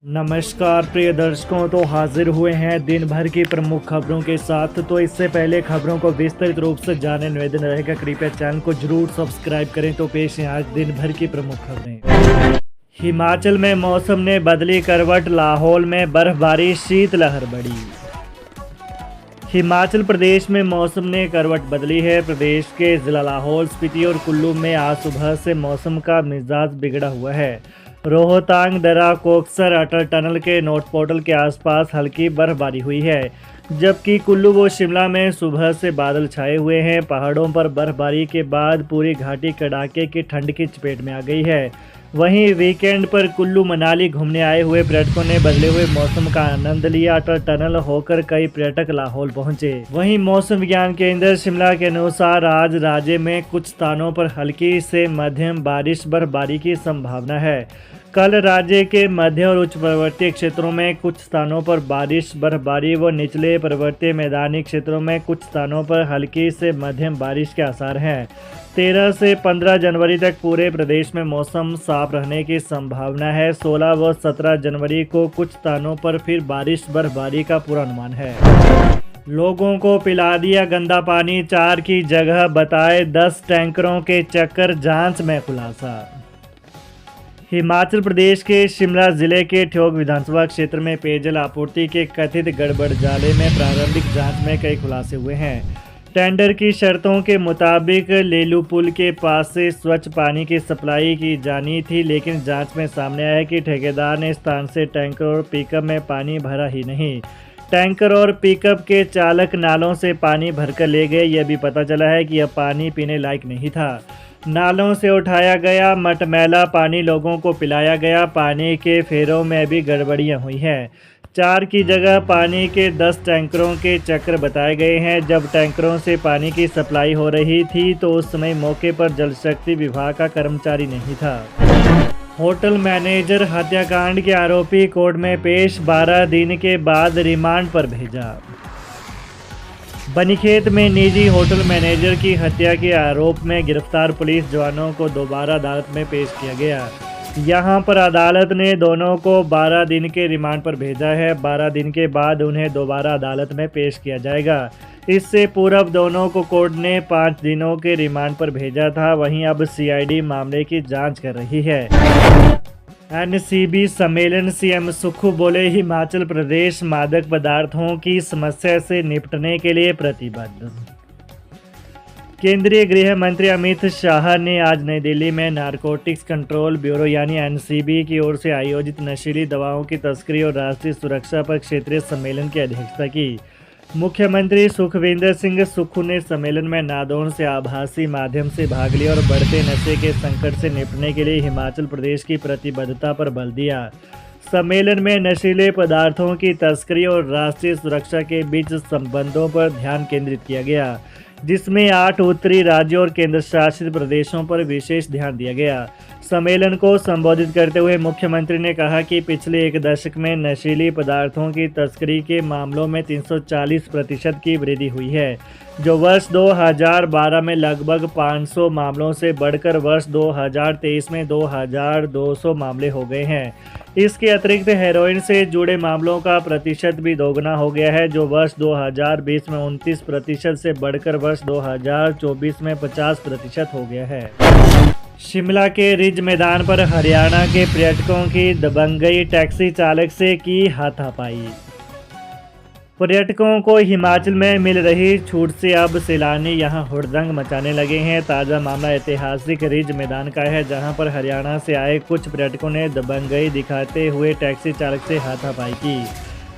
नमस्कार प्रिय दर्शकों, तो हाजिर हुए हैं दिन भर की प्रमुख खबरों के साथ। तो इससे पहले खबरों को विस्तृत रूप से जाने निवेदन रहेगा, कृपया चैनल को जरूर सब्सक्राइब करें। तो पेश है आज दिन भर की प्रमुख खबरें। हिमाचल में मौसम ने बदली करवट, लाहौल में बर्फबारी, शीतलहर बढ़ी। हिमाचल प्रदेश में मौसम ने करवट बदली है। प्रदेश के जिला लाहौल स्पीति और कुल्लू में आज सुबह से मौसम का मिजाज बिगड़ा हुआ है। रोहतांग दर्रा, कोकसर, अटल टनल के नॉर्थ पोर्टल के आसपास हल्की बर्फबारी हुई है, जबकि कुल्लू व शिमला में सुबह से बादल छाए हुए हैं। पहाड़ों पर बर्फबारी के बाद पूरी घाटी कड़ाके की ठंड की चपेट में आ गई है। वहीं वीकेंड पर कुल्लू मनाली घूमने आए हुए पर्यटकों ने बदले हुए मौसम का आनंद लिया। अटल टनल होकर कई पर्यटक लाहौल पहुंचे। वहीं मौसम विज्ञान केंद्र शिमला के अनुसार आज राज्य में कुछ स्थानों पर हल्की से मध्यम बारिश, बर्फबारी की संभावना है। कल राज्य के मध्य और उच्च पर्वतीय क्षेत्रों में कुछ स्थानों पर बारिश, बर्फबारी व निचले पर्वतीय मैदानी क्षेत्रों में कुछ स्थानों पर हल्की से मध्यम बारिश के आसार हैं। 13 से 15 जनवरी तक पूरे प्रदेश में मौसम साफ रहने की संभावना है। 16 व 17 जनवरी को कुछ स्थानों पर फिर बारिश, बर्फबारी का पूर्वानुमान है। लोगों को पिला दिया गंदा पानी, 4 की जगह बताए 10 टैंकरों के चक्कर, जांच में खुलासा। हिमाचल प्रदेश के शिमला जिले के ठियोग विधानसभा क्षेत्र में पेयजल आपूर्ति के कथित गड़बड़ जाले में प्रारंभिक जांच में कई खुलासे हुए हैं। टेंडर की शर्तों के मुताबिक लेलू पुल के पास से स्वच्छ पानी की सप्लाई की जानी थी, लेकिन जांच में सामने आया कि ठेकेदार ने स्थान से टैंकर और पिकअप में पानी भरा ही नहीं। टैंकर और पिकअप के चालक नालों से पानी भरकर ले गए। यह भी पता चला है कि यह पानी पीने लायक नहीं था। नालों से उठाया गया मटमैला पानी लोगों को पिलाया गया। पानी के फेरों में भी गड़बड़ियां हुई हैं। 4 की जगह पानी के 10 टैंकरों के चक्कर बताए गए हैं। जब टैंकरों से पानी की सप्लाई हो रही थी तो उस समय मौके पर जल शक्ति विभाग का कर्मचारी नहीं था। होटल मैनेजर हत्याकांड के आरोपी कोर्ट में पेश, 12 दिन के बाद रिमांड पर भेजा। बनीखेत में निजी होटल मैनेजर की हत्या के आरोप में गिरफ्तार पुलिस जवानों को दोबारा अदालत में पेश किया गया। यहां पर अदालत ने दोनों को 12 दिन के रिमांड पर भेजा है। 12 दिन के बाद उन्हें दोबारा अदालत में पेश किया जाएगा। इससे पूर्व दोनों को कोर्ट ने 5 दिनों के रिमांड पर भेजा था। वहीं अब सीआईडी मामले की जांच कर रही है। एनसीबी सम्मेलन, सीएम सुक्खू बोले हिमाचल प्रदेश मादक पदार्थों की समस्या से निपटने के लिए प्रतिबद्ध। केंद्रीय गृह मंत्री अमित शाह ने आज नई दिल्ली में नारकोटिक्स कंट्रोल ब्यूरो यानी एनसीबी की ओर से आयोजित नशीली दवाओं की तस्करी और राष्ट्रीय सुरक्षा पर क्षेत्रीय सम्मेलन की अध्यक्षता की। मुख्यमंत्री सुखविंदर सिंह सुक्खू ने सम्मेलन में नादौन से आभासी माध्यम से भाग लिया और बढ़ते नशे के संकट से निपटने के लिए हिमाचल प्रदेश की प्रतिबद्धता पर बल दिया। सम्मेलन में नशीले पदार्थों की तस्करी और राष्ट्रीय सुरक्षा के बीच संबंधों पर ध्यान केंद्रित किया गया, जिसमें 8 उत्तरी राज्यों और केंद्र शासित प्रदेशों पर विशेष ध्यान दिया गया। सम्मेलन को संबोधित करते हुए मुख्यमंत्री ने कहा कि पिछले 1 दशक में नशीली पदार्थों की तस्करी के मामलों में 340% की वृद्धि हुई है, जो वर्ष 2012 में लगभग 500 मामलों से बढ़कर वर्ष 2023 में 2200 मामले हो गए हैं। इसके अतिरिक्त हेरोइन से जुड़े मामलों का प्रतिशत भी दोगुना हो गया है, जो वर्ष 2020 में 29% से बढ़कर वर्ष 2024 में 50% हो गया है। शिमला के रिज मैदान पर हरियाणा के पर्यटकों की दबंगई, टैक्सी चालक से की हाथापाई। पर्यटकों को हिमाचल में मिल रही छूट से अब सैलानी यहां हुड़दंग मचाने लगे हैं। ताज़ा मामला ऐतिहासिक रिज मैदान का है, जहां पर हरियाणा से आए कुछ पर्यटकों ने दबंगई दिखाते हुए टैक्सी चालक से हाथापाई की।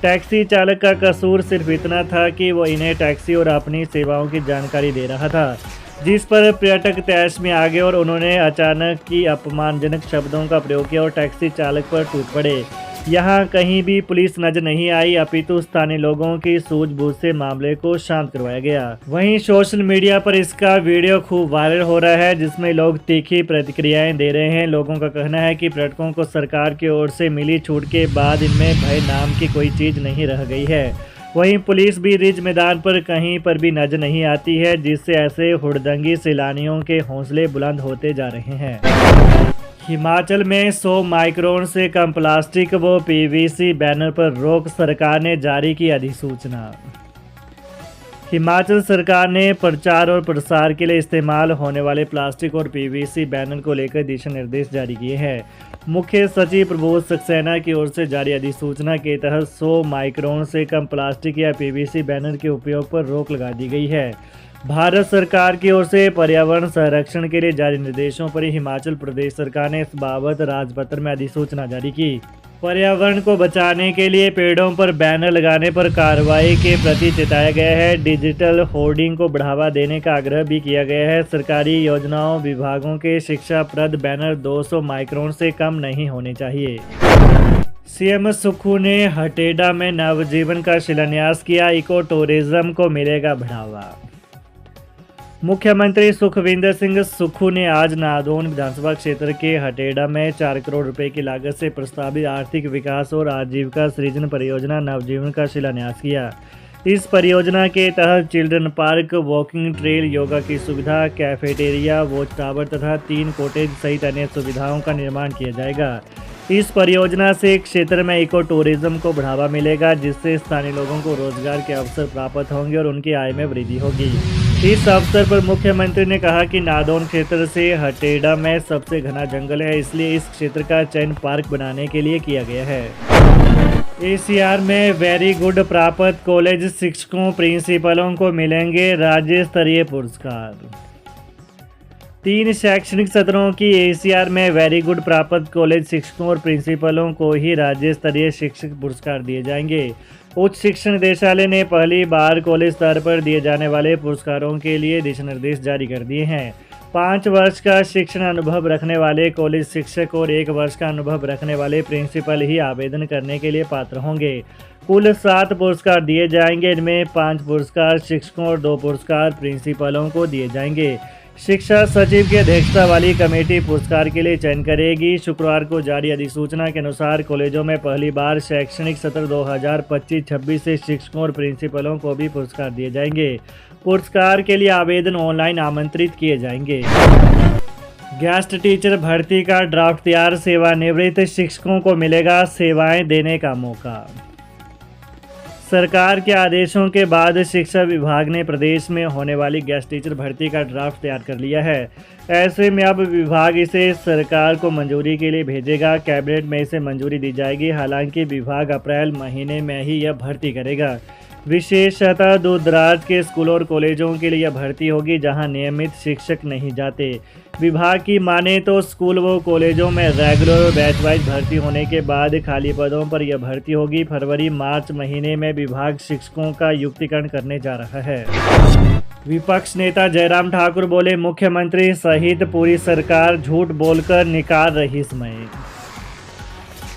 टैक्सी चालक का कसूर सिर्फ इतना था कि वो इन्हें टैक्सी और अपनी सेवाओं की जानकारी दे रहा था, जिस पर पर्यटक तैश में आ गए और उन्होंने अचानक की अपमानजनक शब्दों का प्रयोग किया और टैक्सी चालक पर टूट पड़े। यहाँ कहीं भी पुलिस नजर नहीं आई, अपितु स्थानीय लोगों की सूझबूझ से मामले को शांत करवाया गया। वहीं सोशल मीडिया पर इसका वीडियो खूब वायरल हो रहा है, जिसमें लोग तीखी प्रतिक्रियाएं दे रहे हैं। लोगों का कहना है कि पर्यटकों को सरकार की ओर से मिली छूट के बाद इनमें भय नाम की कोई चीज नहीं रह गई है। वहीं पुलिस भी रिज मैदान पर कहीं पर भी नजर नहीं आती है, जिससे ऐसे हुड़दंगी सैलानियों के हौसले बुलंद होते जा रहे हैं। हिमाचल में 100 माइक्रोन से कम प्लास्टिक व पीवीसी बैनर पर रोक, सरकार ने जारी की अधिसूचना। हिमाचल सरकार ने प्रचार और प्रसार के लिए इस्तेमाल होने वाले प्लास्टिक और पीवीसी बैनर को लेकर दिशा निर्देश जारी किए हैं। मुख्य सचिव प्रबोध सक्सेना की ओर से जारी अधिसूचना के तहत 100 माइक्रोन से कम प्लास्टिक या पीवीसी बैनर के उपयोग पर रोक लगा दी गई है। भारत सरकार की ओर से पर्यावरण संरक्षण के लिए जारी निर्देशों पर हिमाचल प्रदेश सरकार ने इस बाबत राजपत्र में अधिसूचना जारी की। पर्यावरण को बचाने के लिए पेड़ों पर बैनर लगाने पर कार्रवाई के प्रति चेताया गया है। डिजिटल होर्डिंग को बढ़ावा देने का आग्रह भी किया गया है। सरकारी योजनाओं विभागों के शिक्षाप्रद बैनर 200 माइक्रोन से कम नहीं होने चाहिए। सीएम सुक्खू ने हटेड़ा में नवजीवन का शिलान्यास किया, इको टूरिज्म को मिलेगा बढ़ावा। मुख्यमंत्री सुखविंदर सिंह सुक्खू ने आज नादौन विधानसभा क्षेत्र के हटेड़ा में 4 करोड़ रुपए की लागत से प्रस्तावित आर्थिक विकास और आजीविका सृजन परियोजना नवजीवन का शिलान्यास किया। इस परियोजना के तहत children park, walking trail, yoga की सुविधा, कैफेटेरिया, वॉच टावर तथा 3 कॉटेज सहित अन्य सुविधाओं का निर्माण किया जाएगा। इस परियोजना से क्षेत्र में इको टूरिज्म को बढ़ावा मिलेगा, जिससे स्थानीय लोगों को रोजगार के अवसर प्राप्त होंगे और उनकी आय में वृद्धि होगी। इस अवसर पर मुख्यमंत्री ने कहा कि नादौन क्षेत्र से हटेड़ा में सबसे घना जंगल है, इसलिए इस क्षेत्र का चयन पार्क बनाने के लिए किया गया है। एसीआर में वेरी गुड प्राप्त कॉलेज शिक्षकों प्रिंसिपलों को मिलेंगे राज्य स्तरीय पुरस्कार। 3 शैक्षणिक सत्रों की एसीआर में वेरी गुड प्राप्त कॉलेज शिक्षकों और प्रिंसिपलों को ही राज्य स्तरीय शिक्षक पुरस्कार दिए जाएंगे। उच्च शिक्षा निदेशालय ने पहली बार कॉलेज स्तर पर दिए जाने वाले पुरस्कारों के लिए दिशा निर्देश जारी कर दिए हैं। 5 वर्ष का शिक्षण अनुभव रखने वाले कॉलेज शिक्षक और 1 वर्ष का अनुभव रखने वाले प्रिंसिपल ही आवेदन करने के लिए पात्र होंगे। कुल 7 पुरस्कार दिए जाएंगे। इनमें 5 पुरस्कार शिक्षकों और 2 पुरस्कार प्रिंसिपलों को दिए जाएंगे। शिक्षा सचिव की अध्यक्षता वाली कमेटी पुरस्कार के लिए चयन करेगी। शुक्रवार को जारी अधिसूचना के अनुसार कॉलेजों में पहली बार शैक्षणिक सत्र 2025-26 से शिक्षकों और प्रिंसिपलों को भी पुरस्कार दिए जाएंगे। पुरस्कार के लिए आवेदन ऑनलाइन आमंत्रित किए जाएंगे। गेस्ट टीचर भर्ती का ड्राफ्ट तैयार, सेवानिवृत्त शिक्षकों को मिलेगा सेवाएं देने का मौका। सरकार के आदेशों के बाद शिक्षा विभाग ने प्रदेश में होने वाली गेस्ट टीचर भर्ती का ड्राफ्ट तैयार कर लिया है। ऐसे में अब विभाग इसे सरकार को मंजूरी के लिए भेजेगा। कैबिनेट में इसे मंजूरी दी जाएगी। हालांकि विभाग अप्रैल महीने में ही यह भर्ती करेगा। विशेषतः दूर दराज के स्कूलों और कॉलेजों के लिए यह भर्ती होगी जहां नियमित शिक्षक नहीं जाते। विभाग की माने तो स्कूल व कॉलेजों में रेगुलर और बैच वाइज भर्ती होने के बाद खाली पदों पर यह भर्ती होगी। फरवरी-मार्च महीने में विभाग शिक्षकों का युक्तिकरण करने जा रहा है। विपक्ष नेता जयराम ठाकुर बोले, मुख्यमंत्री सहित पूरी सरकार झूठ बोलकर निकाल रही समय।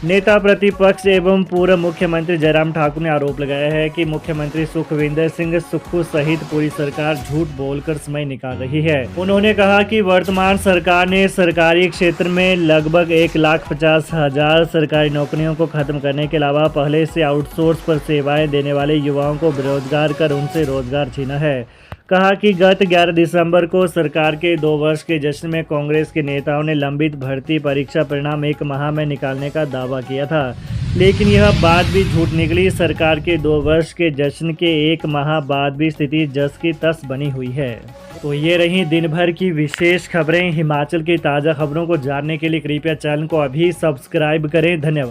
नेता प्रतिपक्ष एवं पूर्व मुख्यमंत्री जयराम ठाकुर ने आरोप लगाया है कि मुख्यमंत्री सुखविंदर सिंह सुक्खू सहित पूरी सरकार झूठ बोलकर समय निकाल रही है। उन्होंने कहा कि वर्तमान सरकार ने सरकारी क्षेत्र में लगभग 1,50,000 सरकारी नौकरियों को खत्म करने के अलावा पहले से आउटसोर्स पर सेवाएं देने वाले युवाओं को बेरोजगार कर उनसे रोजगार छीना है। कहा कि गत 11 दिसंबर को सरकार के 2 वर्ष के जश्न में कांग्रेस के नेताओं ने लंबित भर्ती परीक्षा परिणाम 1 माह में निकालने का दावा किया था, लेकिन यह बात भी झूठ निकली। सरकार के 2 वर्ष के जश्न के 1 माह बाद भी स्थिति जस की तस बनी हुई है। तो ये रही दिन भर की विशेष खबरें। हिमाचल की ताज़ा खबरों को जानने के लिए कृपया चैनल को अभी सब्सक्राइब करें। धन्यवाद।